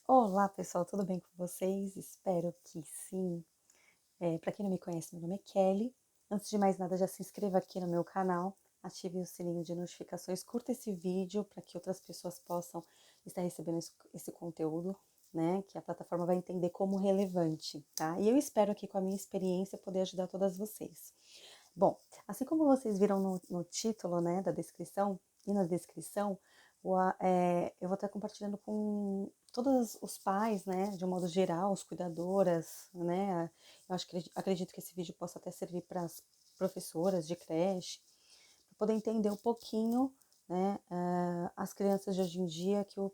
Olá, pessoal, tudo bem com vocês? Espero que sim. Para quem não me conhece, meu nome é Kelly. Antes de mais nada, já se inscreva aqui no meu canal, ative o sininho de notificações, curta esse vídeo para que outras pessoas possam estar recebendo esse conteúdo, né? Que a plataforma vai entender como relevante, tá? E eu espero aqui com a minha experiência poder ajudar todas vocês. Bom, assim como vocês viram no título, né, da descrição e na descrição, eu vou estar compartilhando com todos os pais, né, de um modo geral, os cuidadoras, né, eu acredito que esse vídeo possa até servir para as professoras de creche, para poder entender um pouquinho, né, as crianças de hoje em dia que o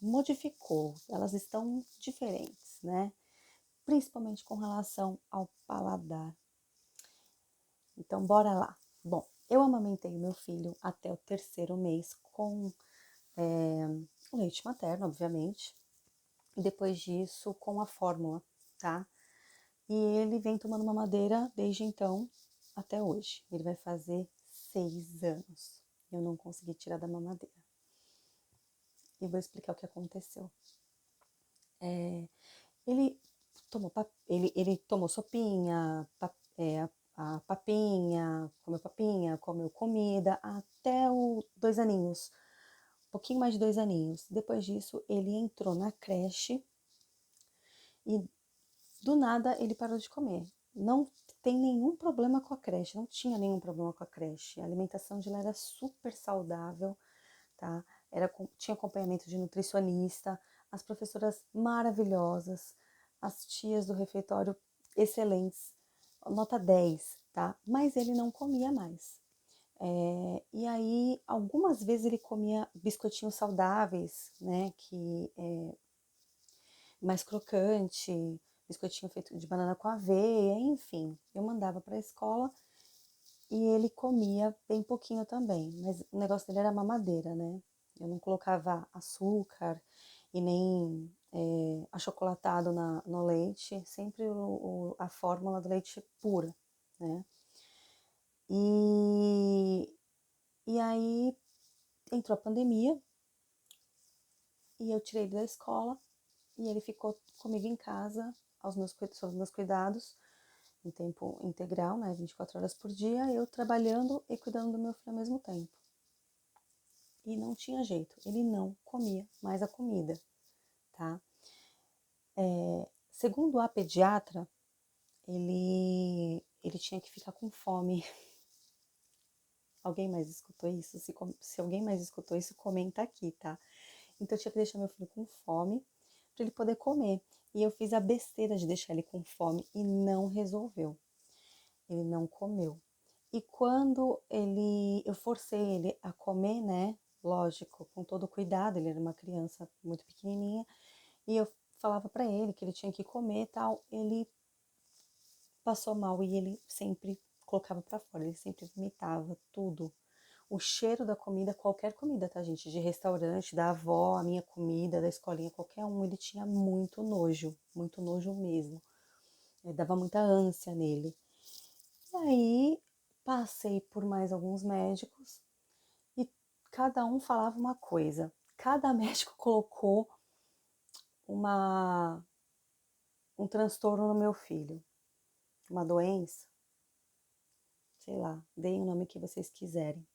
modificou, elas estão diferentes, né, principalmente com relação ao paladar. Então, bora lá. Bom, eu amamentei o meu filho até o terceiro mês com leite materno, obviamente, e depois disso com a fórmula, tá? E ele vem tomando mamadeira desde então até hoje. Ele vai fazer 6 anos. Eu não consegui tirar da mamadeira. E vou explicar o que aconteceu. Ele ele tomou sopinha, a papinha, comeu comida até os 2 aninhos, um pouquinho mais de 2 aninhos. Depois disso, ele entrou na creche e do nada ele parou de comer. Não tem nenhum problema com a creche, não tinha nenhum problema com a creche. A alimentação de lá era super saudável, tá? Tinha acompanhamento de nutricionista, as professoras maravilhosas, as tias do refeitório excelentes, nota 10, tá? Mas ele não comia mais. E aí, algumas vezes ele comia biscoitinhos saudáveis, né? Que é mais crocante, biscoitinho feito de banana com aveia, enfim. Eu mandava para a escola e ele comia bem pouquinho também, mas o negócio dele era mamadeira, né? Eu não colocava açúcar e nem achocolatado no leite, sempre a fórmula do leite pura, né? E, e aí entrou a pandemia e eu tirei ele da escola e ele ficou comigo em casa, sob meus cuidados, em tempo integral, né? 24 horas por dia, eu trabalhando e cuidando do meu filho ao mesmo tempo. E não tinha jeito, ele não comia mais a comida, tá? Segundo a pediatra, ele tinha que ficar com fome. Alguém mais escutou isso? Se alguém mais escutou isso, comenta aqui, tá? Então eu tinha que deixar meu filho com fome para ele poder comer. E eu fiz a besteira de deixar ele com fome e não resolveu. Ele não comeu. E quando eu forcei ele a comer, né? Lógico, com todo cuidado, ele era uma criança muito pequenininha, e eu falava para ele que ele tinha que comer e tal, ele passou mal e ele sempre colocava para fora, ele sempre vomitava tudo. O cheiro da comida, qualquer comida, tá, gente? De restaurante, da avó, a minha comida, da escolinha, qualquer um, ele tinha muito nojo mesmo. Dava muita ânsia nele. E aí passei por mais alguns médicos e cada um falava uma coisa. Cada médico colocou uma, um transtorno no meu filho, uma doença, sei lá, deem o nome que vocês quiserem.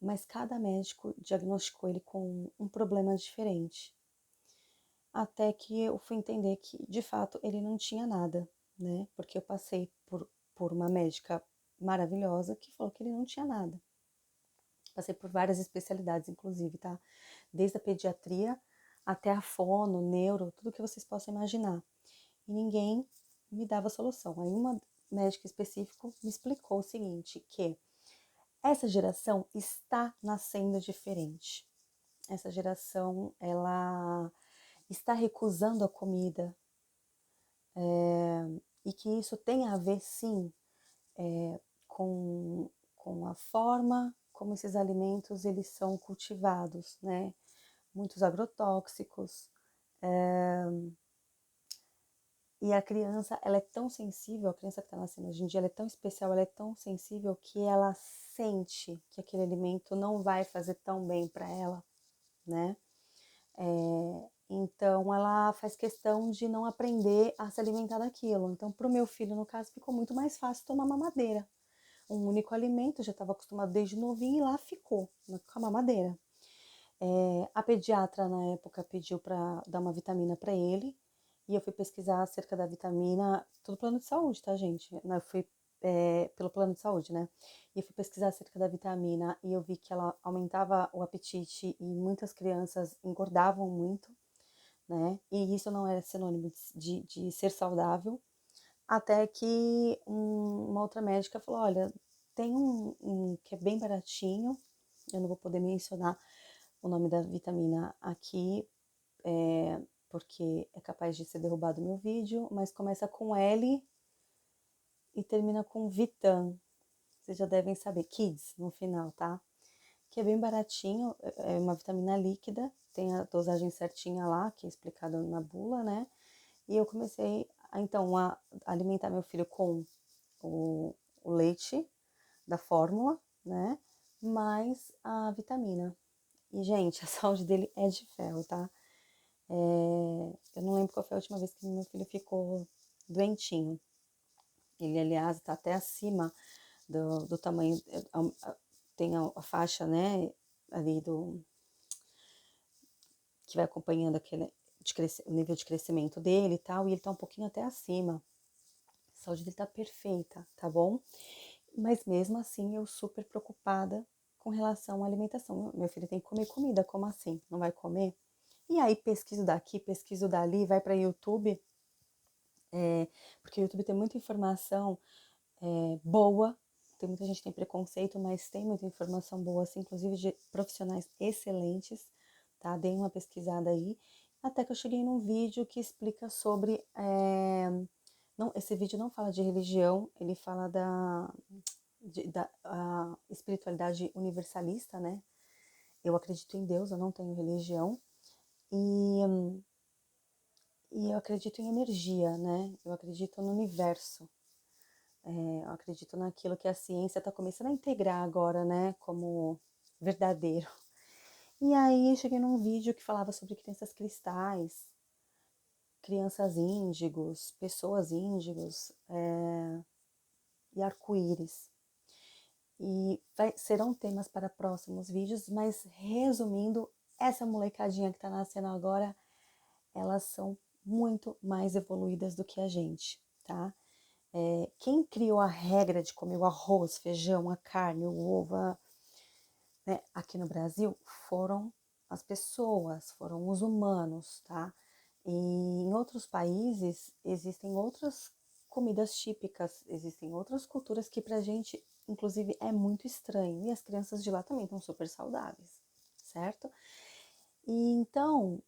Mas cada médico diagnosticou ele com um problema diferente. Até que eu fui entender que, de fato, ele não tinha nada, né? Porque eu passei por uma médica maravilhosa que falou que ele não tinha nada. Passei por várias especialidades, inclusive, tá? Desde a pediatria até a fono, neuro, tudo que vocês possam imaginar. E ninguém me dava solução. Aí uma médica específica me explicou o seguinte, que essa geração está nascendo diferente. Essa geração, ela está recusando a comida, e que isso tem a ver, sim, com a forma como esses alimentos eles são cultivados, né? Muitos agrotóxicos. E a criança, ela é tão sensível, a criança que está nascendo hoje em dia, ela é tão especial, ela é tão sensível que ela sente que aquele alimento não vai fazer tão bem para ela, né? Então, ela faz questão de não aprender a se alimentar daquilo. Então, para o meu filho, no caso, ficou muito mais fácil tomar mamadeira. Um único alimento, já estava acostumado desde novinho e lá ficou, com a mamadeira. A pediatra, na época, pediu para dar uma vitamina para ele, e eu fui pesquisar acerca da vitamina, tudo plano de saúde, tá, gente? Eu fui pelo plano de saúde, né? E eu fui pesquisar acerca da vitamina e eu vi que ela aumentava o apetite e muitas crianças engordavam muito, né? E isso não era sinônimo de ser saudável, até que uma outra médica falou, olha, tem um que é bem baratinho, eu não vou poder mencionar o nome da vitamina aqui, porque é capaz de ser derrubado meu vídeo, mas começa com L e termina com Vitam. Vocês já devem saber, Kids no final, tá? Que é bem baratinho, é uma vitamina líquida, tem a dosagem certinha lá, que é explicada na bula, né? E eu comecei, então, a alimentar meu filho com o leite da fórmula, né? Mais a vitamina. E, gente, a saúde dele é de ferro, tá? Eu não lembro qual foi a última vez que meu filho ficou doentinho. Ele, aliás, está até acima do tamanho, tem a faixa, né, ali que vai acompanhando o nível de crescimento dele e tal, e ele tá um pouquinho até acima. A saúde dele tá perfeita, tá bom? Mas mesmo assim, eu super preocupada com relação à alimentação. Meu filho tem que comer comida, como assim? Não vai comer? E aí pesquiso daqui, pesquiso dali, vai para YouTube, porque o YouTube tem muita informação boa, tem muita gente que tem preconceito, mas tem muita informação boa, assim, inclusive de profissionais excelentes, tá? Dei uma pesquisada aí, até que eu cheguei num vídeo que explica sobre... não, esse vídeo não fala de religião, ele fala da espiritualidade universalista, né? Eu acredito em Deus, eu não tenho religião, e, e eu acredito em energia, né? Eu acredito no universo. Eu acredito naquilo que a ciência está começando a integrar agora, né, como verdadeiro. E aí cheguei num vídeo que falava sobre crianças cristais, crianças índigos, pessoas índigos e arco-íris. E serão temas para próximos vídeos, mas resumindo, essa molecadinha que está nascendo agora, elas são muito mais evoluídas do que a gente, tá? Quem criou a regra de comer o arroz, feijão, a carne, o ovo, né, aqui no Brasil, foram as pessoas, foram os humanos, tá? E em outros países existem outras comidas típicas, existem outras culturas que pra gente, inclusive, é muito estranho. E as crianças de lá também estão super saudáveis, certo? E então,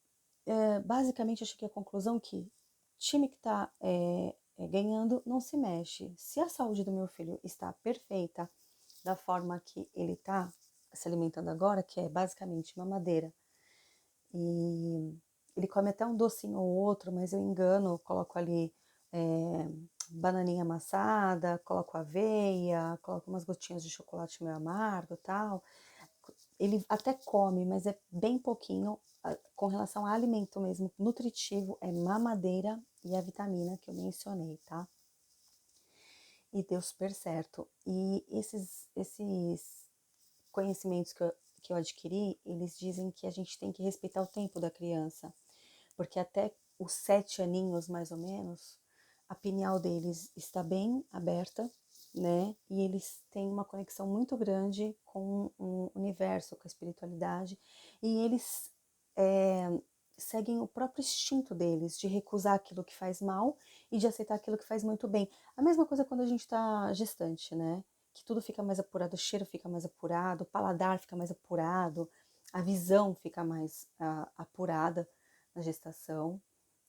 basicamente, eu cheguei à conclusão que time que está ganhando não se mexe. Se a saúde do meu filho está perfeita da forma que ele está se alimentando agora, que é basicamente mamadeira, e ele come até um docinho ou outro, mas eu engano, coloco ali bananinha amassada, coloco aveia, coloco umas gotinhas de chocolate meio amargo e tal. Ele até come, mas é bem pouquinho. Com relação a alimento mesmo, nutritivo, é mamadeira e a vitamina que eu mencionei, tá? E deu super certo. E esses conhecimentos que eu adquiri, eles dizem que a gente tem que respeitar o tempo da criança, porque até os 7 aninhos, mais ou menos, a pineal deles está bem aberta, né? E eles têm uma conexão muito grande com o universo, com a espiritualidade, e eles seguem o próprio instinto deles de recusar aquilo que faz mal e de aceitar aquilo que faz muito bem. A mesma coisa quando a gente está gestante, né? Que tudo fica mais apurado, o cheiro fica mais apurado, o paladar fica mais apurado, a visão fica mais apurada na gestação.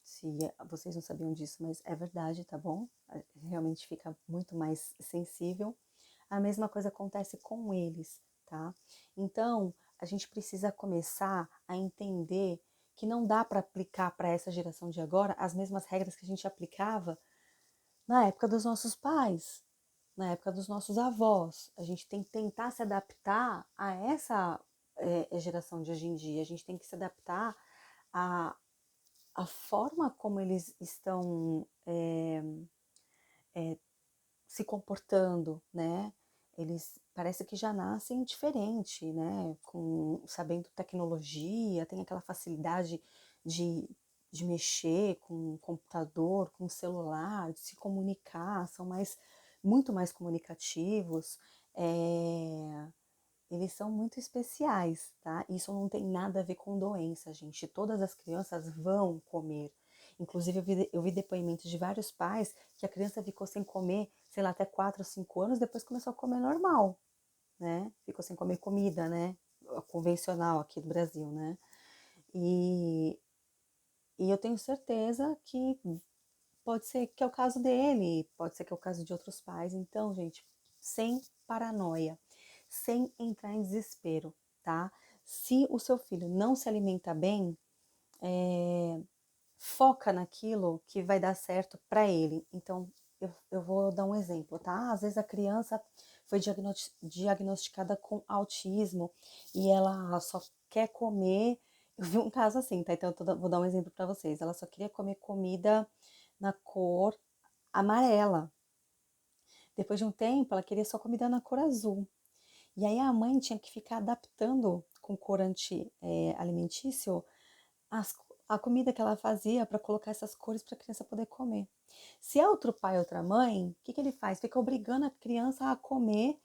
Se vocês não sabiam disso, mas é verdade, tá bom? Realmente fica muito mais sensível. A mesma coisa acontece com eles, tá? Então, a gente precisa começar a entender que não dá para aplicar para essa geração de agora as mesmas regras que a gente aplicava na época dos nossos pais, na época dos nossos avós. A gente tem que tentar se adaptar a essa geração de hoje em dia. A gente tem que se adaptar a, a forma como eles estão se comportando, né? Eles parece que já nascem diferente, né? Sabendo tecnologia, tem aquela facilidade de, de mexer com computador, com celular, de se comunicar, são muito mais comunicativos. É, eles são muito especiais, tá? Isso não tem nada a ver com doença, gente. Todas as crianças vão comer. Inclusive, eu vi depoimentos de vários pais que a criança ficou sem comer, sei lá, até 4 ou 5 anos, depois começou a comer normal, né? Ficou sem comer comida, né? Convencional aqui do Brasil, né? E, e eu tenho certeza que pode ser que é o caso dele, pode ser que é o caso de outros pais. Então, gente, sem paranoia, sem entrar em desespero, tá? Se o seu filho não se alimenta bem, foca naquilo que vai dar certo para ele. Então, eu vou dar um exemplo, tá? Às vezes a criança foi diagnosticada com autismo e ela só quer comer. Eu vi um caso assim, tá? Então, vou dar um exemplo para vocês. Ela só queria comer comida na cor amarela. Depois de um tempo, ela queria só comida na cor azul. E aí a mãe tinha que ficar adaptando com corante alimentício a comida que ela fazia para colocar essas cores para a criança poder comer. Se é outro pai, outra mãe, o que, que ele faz? Fica obrigando a criança a comer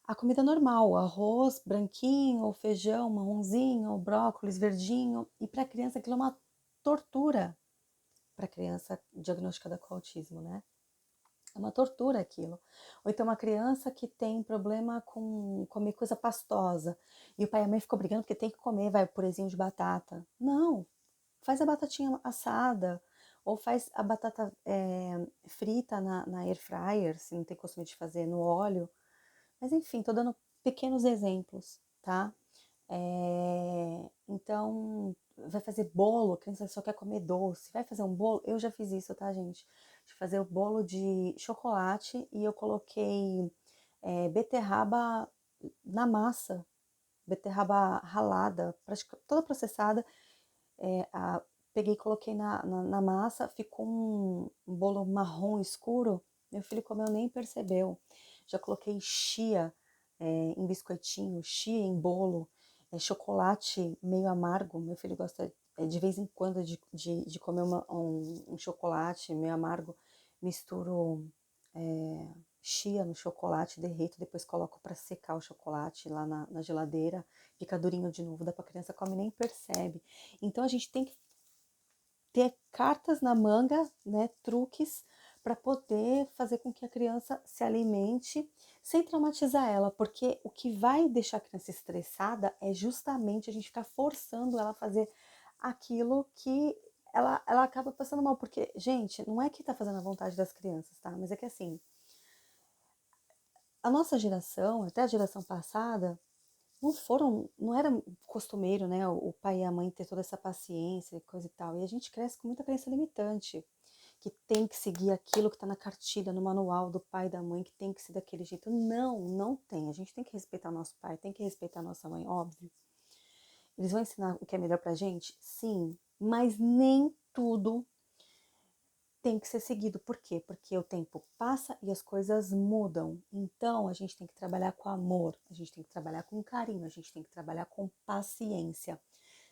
a comida normal, arroz branquinho, ou feijão marronzinho, ou brócolis verdinho, e para a criança aquilo é uma tortura para a criança diagnosticada com autismo, né? É uma tortura aquilo. Ou então uma criança que tem problema com comer coisa pastosa. E o pai e a mãe ficam brigando porque tem que comer, vai, purezinho de batata. Não, faz a batatinha assada. Ou faz a batata frita na air fryer, se não tem costume de fazer no óleo. Mas enfim, tô dando pequenos exemplos, tá? Então, vai fazer bolo, a criança só quer comer doce. Vai fazer um bolo? Eu já fiz isso, tá, gente? De fazer o bolo de chocolate e eu coloquei beterraba na massa, beterraba ralada, toda processada. É, a, peguei e coloquei na massa, ficou um bolo marrom escuro. Meu filho comeu, nem percebeu. Já coloquei chia em biscoitinho, chia em bolo, chocolate meio amargo. Meu filho gosta de vez em quando de comer um chocolate meio amargo. Misturo chia no chocolate, derreto, depois coloco para secar o chocolate lá na geladeira. Fica durinho de novo, dá pra criança come nem percebe. Então a gente tem que ter cartas na manga, né, truques para poder fazer com que a criança se alimente sem traumatizar ela, porque o que vai deixar a criança estressada é justamente a gente ficar forçando ela a fazer aquilo que ela acaba passando mal, porque, gente, não é que tá fazendo a vontade das crianças, tá? Mas é que assim, a nossa geração, até a geração passada, não era costumeiro, né, o pai e a mãe ter toda essa paciência e coisa e tal. E a gente cresce com muita crença limitante, que tem que seguir aquilo que está na cartilha, no manual do pai e da mãe, que tem que ser daquele jeito. Não, não tem. A gente tem que respeitar nosso pai, tem que respeitar nossa mãe, óbvio. Eles vão ensinar o que é melhor pra gente? Sim, mas nem tudo tem que ser seguido. Por quê? Porque o tempo passa e as coisas mudam. Então, a gente tem que trabalhar com amor, a gente tem que trabalhar com carinho, a gente tem que trabalhar com paciência.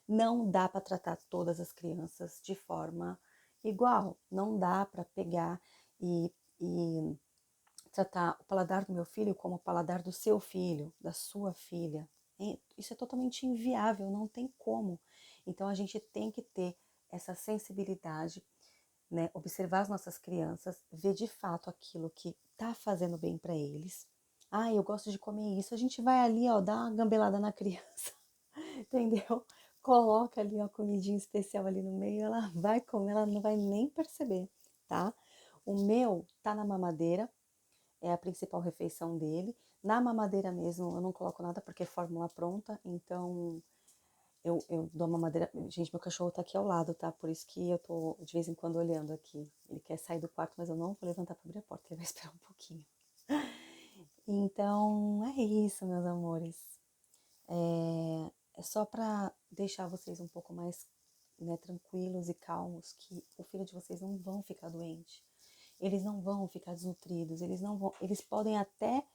Não dá para tratar todas as crianças de forma igual. Não dá para pegar e tratar o paladar do meu filho como o paladar do seu filho, da sua filha. Isso é totalmente inviável, não tem como. Então, a gente tem que ter essa sensibilidade, né, observar as nossas crianças, ver de fato aquilo que tá fazendo bem para eles. Ah, eu gosto de comer isso. A gente vai ali, ó, dar uma gambelada na criança, entendeu? Coloca ali uma comidinha especial ali no meio, ela vai comer, ela não vai nem perceber, tá? O meu tá na mamadeira, é a principal refeição dele. Na mamadeira mesmo, eu não coloco nada porque é fórmula pronta, então eu dou uma madeira. Gente, meu cachorro tá aqui ao lado, tá? Por isso que eu tô de vez em quando olhando aqui. Ele quer sair do quarto, mas eu não vou levantar pra abrir a porta, ele vai esperar um pouquinho. Então, é isso, meus amores. É só pra deixar vocês um pouco mais né, tranquilos e calmos que o filho de vocês não vão ficar doente. Eles não vão ficar desnutridos, eles podem até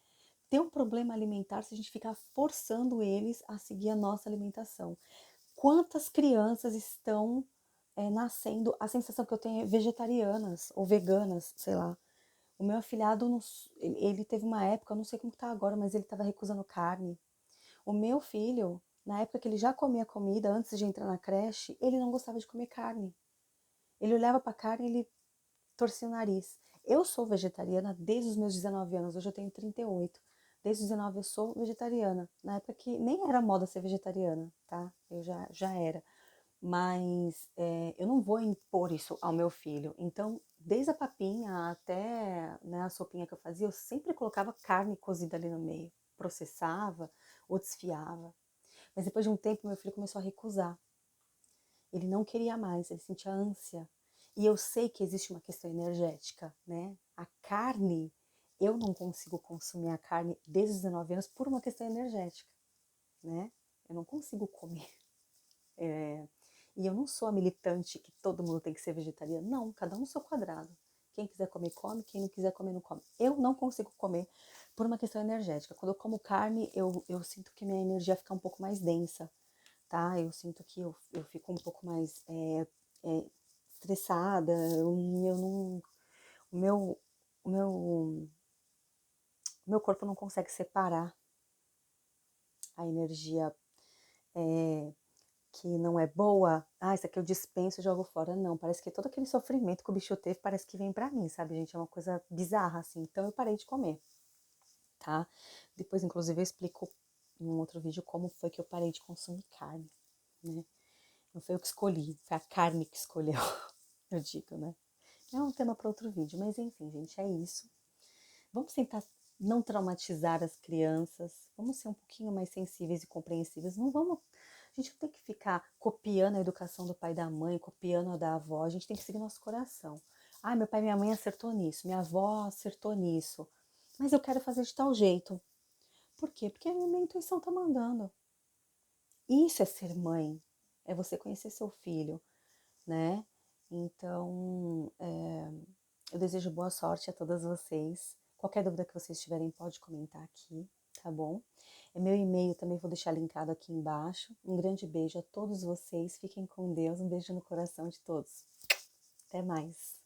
ter um problema alimentar se a gente ficar forçando eles a seguir a nossa alimentação. Quantas crianças estão nascendo, a sensação que eu tenho é vegetarianas ou veganas, sei lá. O meu afilhado, ele teve uma época, eu não sei como tá agora, mas ele estava recusando carne. O meu filho, na época que ele já comia comida, antes de entrar na creche, ele não gostava de comer carne. Ele olhava para a carne e ele torcia o nariz. Eu sou vegetariana desde os meus 19 anos, hoje eu tenho 38. Desde os 19 eu sou vegetariana. Na época que nem era moda ser vegetariana, tá? Eu já era. Mas eu não vou impor isso ao meu filho. Então, desde a papinha até, né, a sopinha que eu fazia, eu sempre colocava carne cozida ali no meio. Processava ou desfiava. Mas depois de um tempo, meu filho começou a recusar. Ele não queria mais, ele sentia ânsia. E eu sei que existe uma questão energética, né? A carne, eu não consigo consumir a carne desde os 19 anos por uma questão energética, né? Eu não consigo comer. E eu não sou a militante que todo mundo tem que ser vegetariano. Não, cada um no seu quadrado. Quem quiser comer, come. Quem não quiser comer, não come. Eu não consigo comer por uma questão energética. Quando eu como carne, eu sinto que minha energia fica um pouco mais densa, tá? Eu sinto que eu fico um pouco mais estressada. Eu não, o meu, o meu, o meu corpo não consegue separar a energia que não é boa, isso aqui eu dispenso e jogo fora. Não, parece que todo aquele sofrimento que o bicho teve parece que vem pra mim, sabe, gente? É uma coisa bizarra, assim. Então eu parei de comer, tá? Depois, inclusive, eu explico em um outro vídeo como foi que eu parei de consumir carne, né? Não foi eu que escolhi, foi a carne que escolheu, eu digo, né? É um tema para outro vídeo, mas enfim, gente, é isso. Vamos tentar não traumatizar as crianças, vamos ser um pouquinho mais sensíveis e compreensíveis, não vamos. A gente não tem que ficar copiando a educação do pai e da mãe, copiando a da avó, a gente tem que seguir nosso coração. Meu pai e minha mãe acertou nisso, minha avó acertou nisso, mas eu quero fazer de tal jeito. Por quê? Porque a minha intuição tá mandando. Isso é ser mãe, é você conhecer seu filho, né? Então, eu desejo boa sorte a todas vocês. Qualquer dúvida que vocês tiverem, pode comentar aqui, tá bom? Meu e-mail também vou deixar linkado aqui embaixo. Um grande beijo a todos vocês. Fiquem com Deus. Um beijo no coração de todos. Até mais.